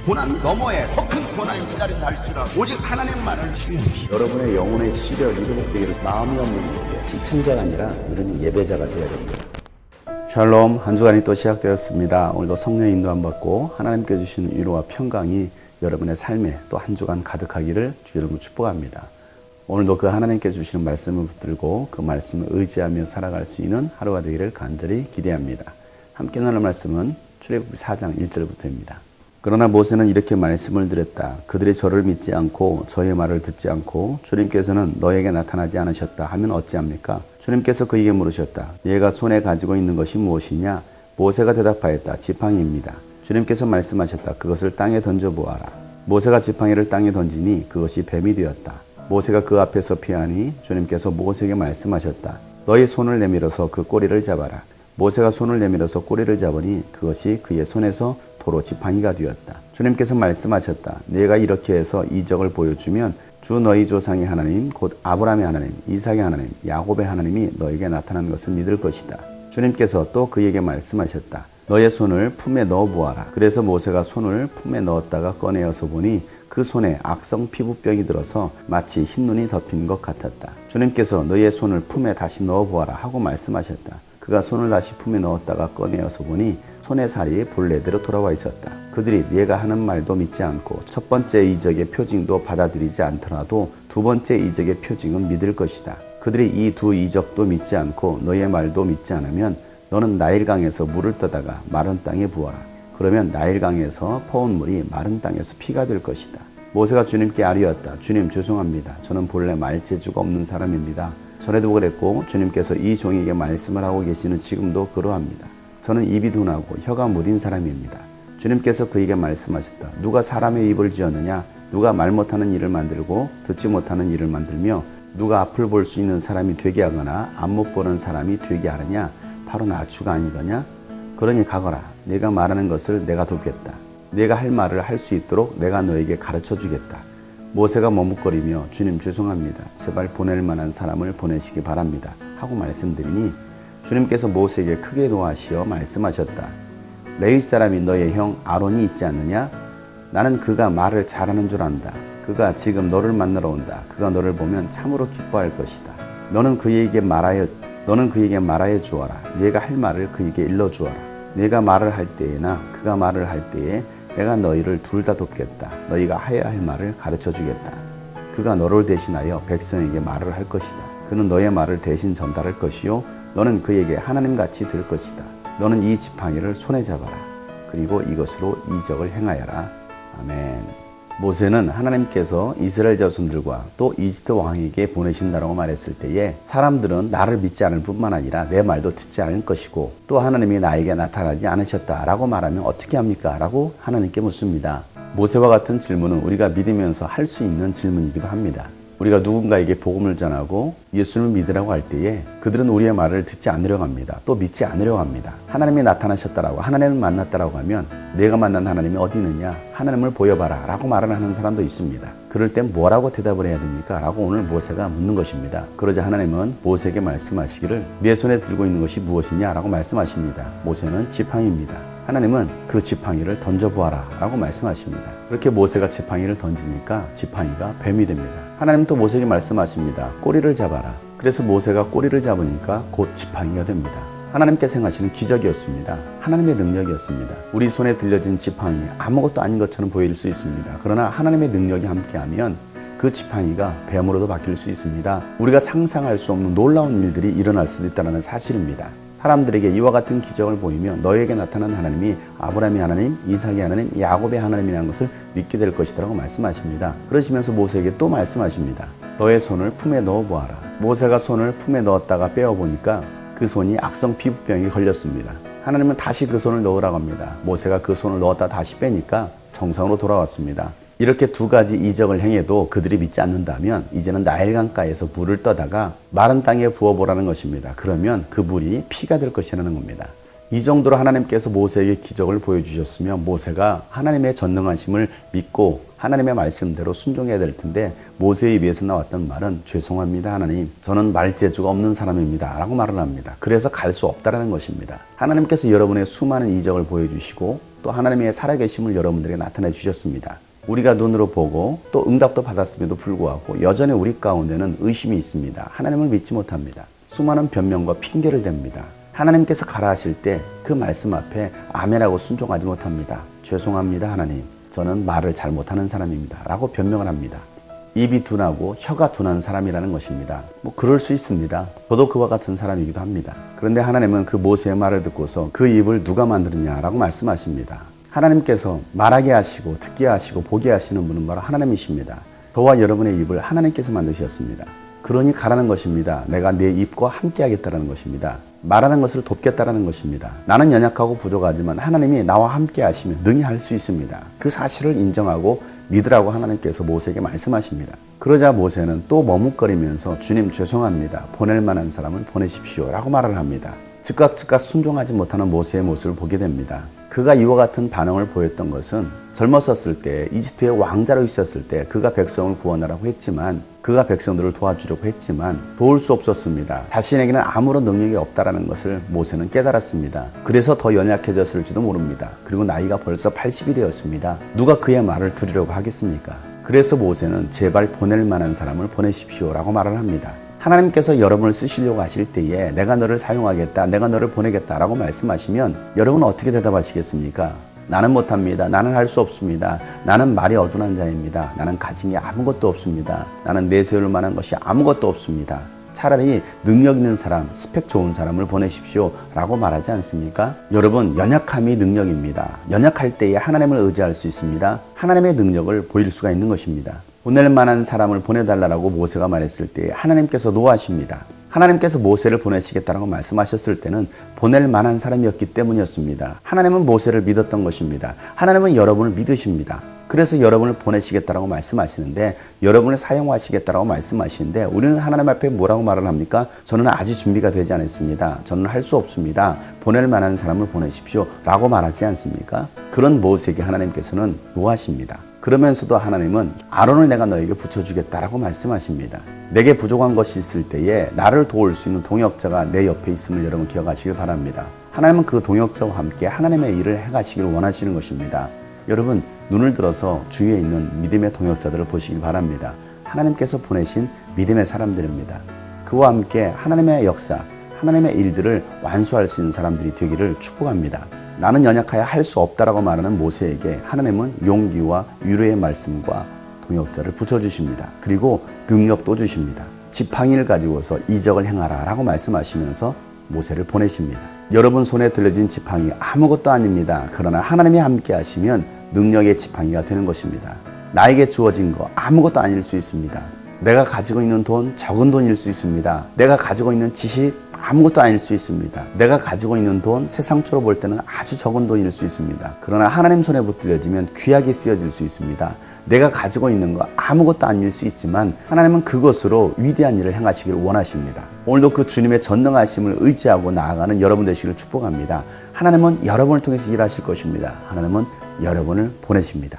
고난 너머에 더 큰 고난이 기다린다 할지라도 오직 하나님 말을 신뢰하십시오. 여러분의 영혼의 시력이 회복되기를 마음이 없는 분에게 시청자가 아니라 누리는 예배자가 되어야 됩니다. 샬롬, 한 주간이 또 시작되었습니다. 오늘도 성령의 인도함 받고 하나님께 주시는 위로와 평강이 여러분의 삶에 또 한 주간 가득하기를 주 이름으로 축복합니다. 오늘도 그 하나님께 주시는 말씀을 붙들고 그 말씀을 의지하며 살아갈 수 있는 하루가 되기를 간절히 기대합니다. 함께 나눌 말씀은 출애굽기 4장 1절부터입니다. 그러나 모세는 이렇게 말씀을 드렸다. 그들이 저를 믿지 않고 저의 말을 듣지 않고 주님께서는 너에게 나타나지 않으셨다 하면 어찌합니까? 주님께서 그에게 물으셨다. 얘가 손에 가지고 있는 것이 무엇이냐? 모세가 대답하였다. 지팡이입니다. 주님께서 말씀하셨다. 그것을 땅에 던져보아라. 모세가 지팡이를 땅에 던지니 그것이 뱀이 되었다. 모세가 그 앞에서 피하니 주님께서 모세에게 말씀하셨다. 너의 손을 내밀어서 그 꼬리를 잡아라. 모세가 손을 내밀어서 꼬리를 잡으니 그것이 그의 손에서 도로 지팡이가 되었다. 주님께서 말씀하셨다. 네가 이렇게 해서 이적을 보여주면 주 너희 조상의 하나님 곧 아브라함의 하나님, 이삭의 하나님, 야곱의 하나님이 너에게 나타난 것을 믿을 것이다. 주님께서 또 그에게 말씀하셨다. 너의 손을 품에 넣어 보아라. 그래서 모세가 손을 품에 넣었다가 꺼내어서 보니 그 손에 악성 피부병이 들어서 마치 흰눈이 덮인 것 같았다. 주님께서 너의 손을 품에 다시 넣어 보아라 하고 말씀하셨다. 그가 손을 다시 품에 넣었다가 꺼내어서 보니 손의 살이 본래대로 돌아와 있었다. 그들이 네가 하는 말도 믿지 않고 첫 번째 이적의 표징도 받아들이지 않더라도 두 번째 이적의 표징은 믿을 것이다. 그들이 이 두 이적도 믿지 않고 너의 말도 믿지 않으면 너는 나일강에서 물을 떠다가 마른 땅에 부어라. 그러면 나일강에서 퍼온 물이 마른 땅에서 피가 될 것이다. 모세가 주님께 아뢰었다. 주님 죄송합니다. 저는 본래 말재주가 없는 사람입니다. 전에도 그랬고 주님께서 이 종에게 말씀을 하고 계시는 지금도 그러합니다. 저는 입이 둔하고 혀가 무딘 사람입니다. 주님께서 그에게 말씀하셨다. 누가 사람의 입을 지었느냐? 누가 말 못하는 일을 만들고 듣지 못하는 일을 만들며 누가 앞을 볼 수 있는 사람이 되게 하거나 앞 못 보는 사람이 되게 하느냐? 바로 나 주가 아니더냐? 그러니 가거라. 네가 말하는 것을 내가 돕겠다. 네가 할 말을 할 수 있도록 내가 너에게 가르쳐 주겠다. 모세가 머뭇거리며 주님 죄송합니다. 제발 보낼 만한 사람을 보내시기 바랍니다. 하고 말씀드리니 주님께서 모세에게 크게 노하시어 말씀하셨다. 레위 사람이 너의 형 아론이 있지 않느냐? 나는 그가 말을 잘하는 줄 안다. 그가 지금 너를 만나러 온다. 그가 너를 보면 참으로 기뻐할 것이다. 너는 그에게 말하여 주어라. 네가 할 말을 그에게 일러 주어라. 네가 말을 할 때에나 그가 말을 할 때에 내가 너희를 둘 다 돕겠다. 너희가 해야 할 말을 가르쳐 주겠다. 그가 너를 대신하여 백성에게 말을 할 것이다. 그는 너의 말을 대신 전달할 것이요 너는 그에게 하나님같이 될 것이다. 너는 이 지팡이를 손에 잡아라. 그리고 이것으로 이적을 행하여라. 아멘. 모세는 하나님께서 이스라엘 자손들과 또 이집트 왕에게 보내신다라고 말했을 때에 사람들은 나를 믿지 않을 뿐만 아니라 내 말도 듣지 않을 것이고 또 하나님이 나에게 나타나지 않으셨다라고 말하면 어떻게 합니까? 라고 하나님께 묻습니다. 모세와 같은 질문은 우리가 믿으면서 할 수 있는 질문이기도 합니다. 우리가 누군가에게 복음을 전하고 예수를 믿으라고 할 때에 그들은 우리의 말을 듣지 않으려고 합니다. 또 믿지 않으려고 합니다. 하나님이 나타나셨다라고 하나님을 만났다라고 하면 내가 만난 하나님이 어디 있느냐? 하나님을 보여봐라 라고 말을 하는 사람도 있습니다. 그럴 땐 뭐라고 대답을 해야 됩니까? 라고 오늘 모세가 묻는 것입니다. 그러자 하나님은 모세에게 말씀하시기를 네 손에 들고 있는 것이 무엇이냐? 라고 말씀하십니다. 모세는 지팡이입니다. 하나님은 그 지팡이를 던져보아라 라고 말씀하십니다. 그렇게 모세가 지팡이를 던지니까 지팡이가 뱀이 됩니다. 하나님 또 모세에게 말씀하십니다. 꼬리를 잡아라. 그래서 모세가 꼬리를 잡으니까 곧 지팡이가 됩니다. 하나님께서 행하시는 기적이었습니다. 하나님의 능력이었습니다. 우리 손에 들려진 지팡이 아무것도 아닌 것처럼 보일 수 있습니다. 그러나 하나님의 능력이 함께하면 그 지팡이가 뱀으로도 바뀔 수 있습니다. 우리가 상상할 수 없는 놀라운 일들이 일어날 수도 있다는 사실입니다. 사람들에게 이와 같은 기적을 보이며 너에게 나타난 하나님이 아브라함의 하나님, 이삭의 하나님, 야곱의 하나님이라는 것을 믿게 될 것이라고 말씀하십니다. 그러시면서 모세에게 또 말씀하십니다. 너의 손을 품에 넣어보아라. 모세가 손을 품에 넣었다가 빼어보니까 그 손이 악성 피부병이 걸렸습니다. 하나님은 다시 그 손을 넣으라고 합니다. 모세가 그 손을 넣었다 다시 빼니까 정상으로 돌아왔습니다. 이렇게 두 가지 이적을 행해도 그들이 믿지 않는다면 이제는 나일강가에서 물을 떠다가 마른 땅에 부어보라는 것입니다. 그러면 그 물이 피가 될 것이라는 겁니다. 이 정도로 하나님께서 모세에게 기적을 보여주셨으면 모세가 하나님의 전능하심을 믿고 하나님의 말씀대로 순종해야 될 텐데 모세의 입에서 나왔던 말은 죄송합니다 하나님, 저는 말재주가 없는 사람입니다 라고 말을 합니다. 그래서 갈 수 없다라는 것입니다. 하나님께서 여러분의 수많은 이적을 보여주시고 또 하나님의 살아계심을 여러분들에게 나타내 주셨습니다. 우리가 눈으로 보고 또 응답도 받았음에도 불구하고 여전히 우리 가운데는 의심이 있습니다. 하나님을 믿지 못합니다. 수많은 변명과 핑계를 댑니다. 하나님께서 가라 하실 때 그 말씀 앞에 아멘하고 순종하지 못합니다. 죄송합니다 하나님, 저는 말을 잘 못하는 사람입니다 라고 변명을 합니다. 입이 둔하고 혀가 둔한 사람이라는 것입니다. 그럴 수 있습니다. 저도 그와 같은 사람이기도 합니다. 그런데 하나님은 그 모세의 말을 듣고서 그 입을 누가 만들었냐라고 말씀하십니다. 하나님께서 말하게 하시고 듣게 하시고 보게 하시는 분은 바로 하나님이십니다. 저와 여러분의 입을 하나님께서 만드셨습니다. 그러니 가라는 것입니다. 내가 내 입과 함께 하겠다는 것입니다. 말하는 것을 돕겠다는 것입니다. 나는 연약하고 부족하지만 하나님이 나와 함께 하시면 능히 할 수 있습니다. 그 사실을 인정하고 믿으라고 하나님께서 모세에게 말씀하십니다. 그러자 모세는 또 머뭇거리면서 주님 죄송합니다. 보낼 만한 사람을 보내십시오 라고 말을 합니다. 즉각 순종하지 못하는 모세의 모습을 보게 됩니다. 그가 이와 같은 반응을 보였던 것은 젊었었을 때 이집트의 왕자로 있었을 때 그가 백성을 구원하라고 했지만 그가 백성들을 도와주려고 했지만 도울 수 없었습니다. 자신에게는 아무런 능력이 없다라는 것을 모세는 깨달았습니다. 그래서 더 연약해졌을지도 모릅니다. 그리고 나이가 벌써 80이 되었습니다. 누가 그의 말을 들으려고 하겠습니까? 그래서 모세는 제발 보낼 만한 사람을 보내십시오 라고 말을 합니다. 하나님께서 여러분을 쓰시려고 하실 때에 내가 너를 사용하겠다, 내가 너를 보내겠다 라고 말씀하시면 여러분은 어떻게 대답하시겠습니까? 나는 못합니다. 나는 할 수 없습니다. 나는 말이 어둔한 자입니다. 나는 가진 게 아무것도 없습니다. 나는 내세울 만한 것이 아무것도 없습니다. 차라리 능력 있는 사람, 스펙 좋은 사람을 보내십시오 라고 말하지 않습니까? 여러분, 연약함이 능력입니다. 연약할 때에 하나님을 의지할 수 있습니다. 하나님의 능력을 보일 수가 있는 것입니다. 보낼 만한 사람을 보내달라고 모세가 말했을 때 하나님께서 노하십니다. 하나님께서 모세를 보내시겠다라고 말씀하셨을 때는 보낼 만한 사람이었기 때문이었습니다. 하나님은 모세를 믿었던 것입니다. 하나님은 여러분을 믿으십니다. 그래서 여러분을 보내시겠다라고 말씀하시는데 여러분을 사용하시겠다라고 말씀하시는데 우리는 하나님 앞에 뭐라고 말을 합니까? 저는 아직 준비가 되지 않았습니다. 저는 할 수 없습니다. 보낼 만한 사람을 보내십시오 라고 말하지 않습니까? 그런 모세에게 하나님께서는 노하십니다. 그러면서도 하나님은 아론을 내가 너에게 붙여주겠다라고 말씀하십니다. 내게 부족한 것이 있을 때에 나를 도울 수 있는 동역자가 내 옆에 있음을 여러분 기억하시길 바랍니다. 하나님은 그 동역자와 함께 하나님의 일을 해가시길 원하시는 것입니다. 여러분, 눈을 들어서 주위에 있는 믿음의 동역자들을 보시길 바랍니다. 하나님께서 보내신 믿음의 사람들입니다. 그와 함께 하나님의 역사, 하나님의 일들을 완수할 수 있는 사람들이 되기를 축복합니다. 나는 연약하여 할 수 없다라고 말하는 모세에게 하나님은 용기와 위로의 말씀과 동역자를 붙여주십니다. 그리고 능력도 주십니다. 지팡이를 가지고서 이적을 행하라 라고 말씀하시면서 모세를 보내십니다. 여러분 손에 들려진 지팡이 아무것도 아닙니다. 그러나 하나님이 함께 하시면 능력의 지팡이가 되는 것입니다. 나에게 주어진 거 아무것도 아닐 수 있습니다. 내가 가지고 있는 돈 적은 돈일 수 있습니다. 내가 가지고 있는 지식 아무것도 아닐 수 있습니다. 내가 가지고 있는 돈 세상적으로 볼 때는 아주 적은 돈일 수 있습니다. 그러나 하나님 손에 붙들려지면 귀하게 쓰여질 수 있습니다. 내가 가지고 있는 거 아무것도 아닐 수 있지만 하나님은 그것으로 위대한 일을 행하시길 원하십니다. 오늘도 그 주님의 전능하심을 의지하고 나아가는 여러분 되시기를 축복합니다. 하나님은 여러분을 통해서 일하실 것입니다. 하나님은 여러분을 보내십니다.